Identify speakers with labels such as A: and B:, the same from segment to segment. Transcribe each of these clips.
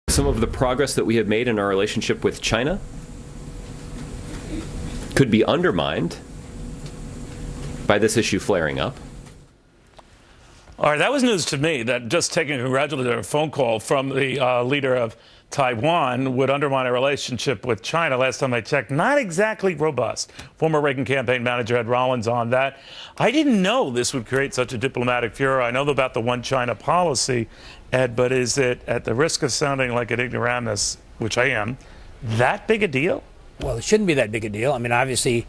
A: Some of the progress that we have made in our relationship with China could be undermined by this issue flaring up.
B: All right, that was news to me, that just taking a congratulatory phone call from the leader of Taiwan would undermine a relationship with China. Last time I checked, not exactly robust. Former Reagan campaign manager Ed Rollins on that. I didn't know this would create such a diplomatic furor. I know about the one China policy, Ed, but is it, at the risk of sounding like an ignoramus, which I am, that big a deal?
C: Well, it shouldn't be that big a deal. I mean, obviously,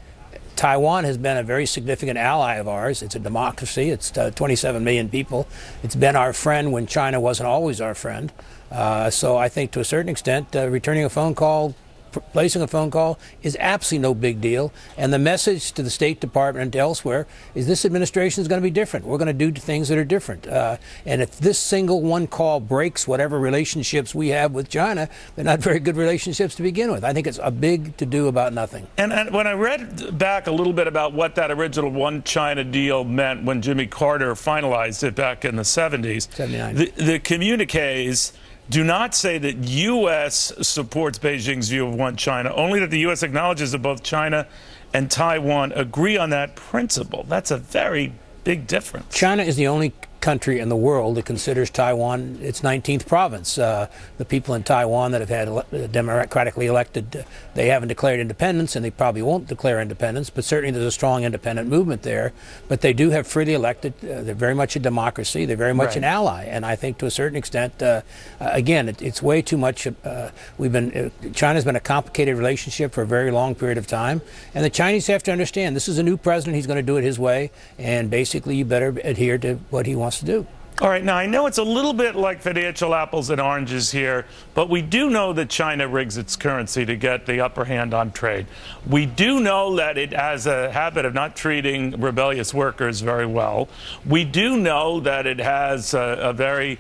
C: Taiwan has been a very significant ally of ours. It's a democracy. It's 27 million people. It's been our friend when China wasn't always our friend. So I think to a certain extent, returning a phone call, placing a phone call is absolutely no big deal. And the message to the State Department and elsewhere is this administration is going to be different. We're going to do things that are different. And if this single one call breaks whatever relationships we have with China, they're not very good relationships to begin with. I think it's a big to-do about nothing.
B: And when I read back a little bit about what that original one China deal meant when Jimmy Carter finalized it back in the 70s,
C: 79.
B: The communiques do not say that U.S. supports Beijing's view of one China, only that the U.S. acknowledges that both China and Taiwan agree on that principle. That's a very big difference.
C: China is the only country in the world that considers Taiwan its 19th province. The people in Taiwan that have had democratically elected, they haven't declared independence, and they probably won't declare independence, but certainly there's a strong independent movement there. But they do have freely elected. They're very much a democracy. They're very much an ally. And I think to a certain extent, again, it's way too much. China's been a complicated relationship for a very long period of time. And the Chinese have to understand this is a new president. He's going to do it his way. And basically, you better adhere to what he wants to do.
B: All right, now I know it's a little bit like financial apples and oranges here, but we do know that China rigs its currency to get the upper hand on trade. We do know that it has a habit of not treating rebellious workers very well. We do know that it has a very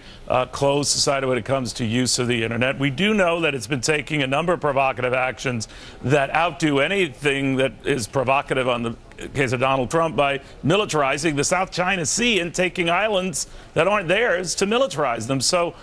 B: closed society when it comes to use of the internet. We do know that it's been taking a number of provocative actions that outdo anything that is provocative on the case of Donald Trump by militarizing the South China Sea and taking islands that aren't theirs to militarize them. So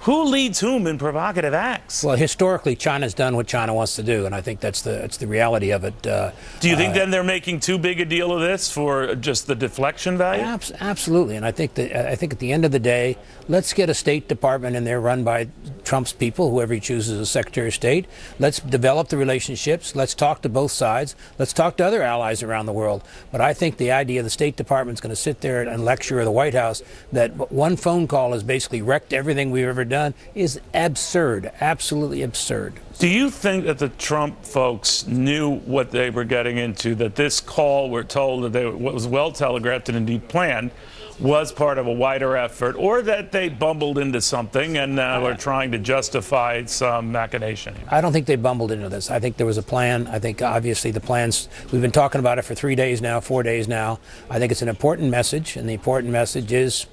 B: who leads whom in provocative acts?
C: Well, historically, China's done what China wants to do, and I think that's the reality of it.
B: Do you think then they're making too big a deal of this for just the deflection value?
C: Absolutely, and I think at the end of the day, let's get a State Department in there run by Trump's people, whoever he chooses as Secretary of State. Let's develop the relationships. Let's talk to both sides. Let's talk to other allies around the world. But I think the idea the State Department's going to sit there and lecture the White House that one phone call has basically wrecked everything we've ever done is absurd, absolutely absurd.
B: Do you think that the Trump folks knew what they were getting into, that this call, we're told that was well telegraphed and indeed planned, was part of a wider effort, or that they bumbled into something and were trying to justify some machination?
C: I don't think they bumbled into this. I think there was a plan. I think obviously the plans, we've been talking about it for 3 days now, 4 days now. I think it's an important message, and the important message is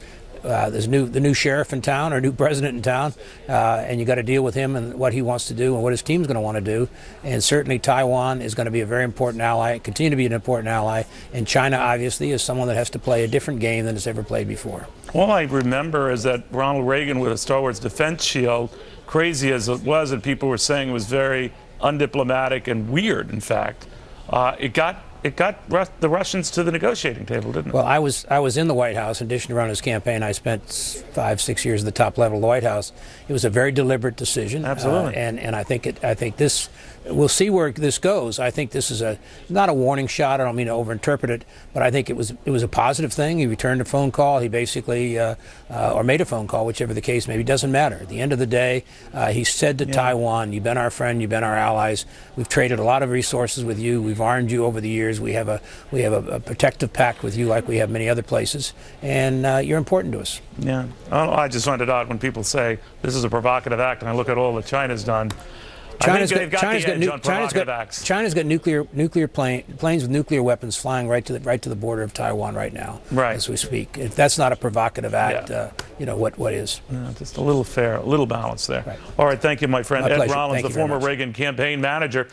C: there's the new sheriff in town, or new president in town, and you got to deal with him and what he wants to do and what his team's going to want to do. And certainly Taiwan is going to be a very important ally, continue to be an important ally, and China obviously is someone that has to play a different game than it's ever played before.
B: All I remember is that Ronald Reagan with a Star Wars defense shield, crazy as it was, and people were saying it was very undiplomatic and weird, in fact, it got the Russians to the negotiating table, didn't it?
C: Well, I was in the White House. In addition to running his campaign, I spent 5-6 years at the top level of the White House. It was a very deliberate decision.
B: Absolutely.
C: And I think this, we'll see where this goes. I think this is not a warning shot. I don't mean to overinterpret it, but I think it was a positive thing. He returned a phone call. He basically, or made a phone call, whichever the case may be. It doesn't matter. At the end of the day, he said to Taiwan, you've been our friend, you've been our allies. We've traded a lot of resources with you. We've armed you over the years. We have a protective pact with you like we have many other places, and you're important to us.
B: Yeah. I just find it odd when people say this is a provocative act, and I look at all that China's done. China's
C: got nuclear planes with nuclear weapons flying right to the border of Taiwan right now, as we speak. If that's not a provocative act, what is?
B: Yeah, just a little balance there. Right. All right, thank you, my friend.
C: My
B: Ed
C: pleasure.
B: Rollins,
C: Thank
B: the former Reagan campaign manager.